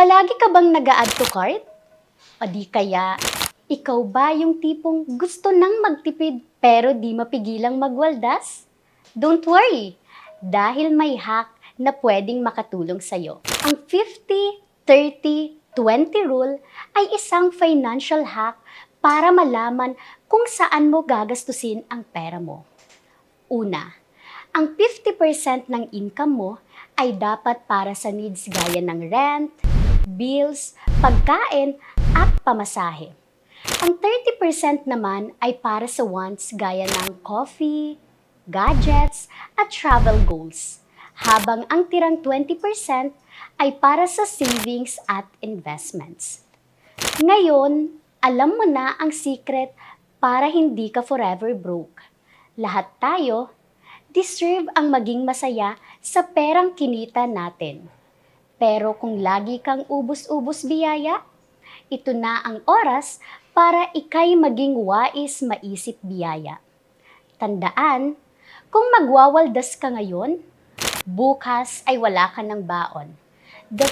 Palagi ka bang nag-a-add to cart? O di kaya, ikaw ba yung tipong gusto nang magtipid pero di mapigilang magwaldas? Don't worry, dahil may hack na pwedeng makatulong sa'yo. Ang 50-30-20 rule ay isang financial hack para malaman kung saan mo gagastusin ang pera mo. Una, ang 50% ng income mo ay dapat para sa needs gaya ng rent, bills, pagkain, at pamasahe. Ang 30% naman ay para sa wants gaya ng coffee, gadgets, at travel goals. Habang ang tirang 20% ay para sa savings at investments. Ngayon, alam mo na ang secret para hindi ka forever broke. Lahat tayo deserve ang maging masaya sa perang kinita natin. Pero kung lagi kang ubus-ubos biyaya, ito na ang oras para ikay maging wais maisip biyaya. Tandaan, kung magwawaldas ka ngayon, bukas ay wala ka ng baon. The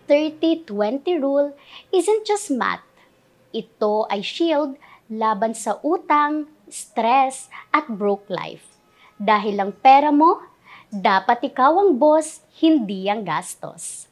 50-30-20 rule isn't just math. Ito ay shield laban sa utang, stress, at broke life. Dahil ang pera mo, dapat ikaw ang boss, hindi ang gastos.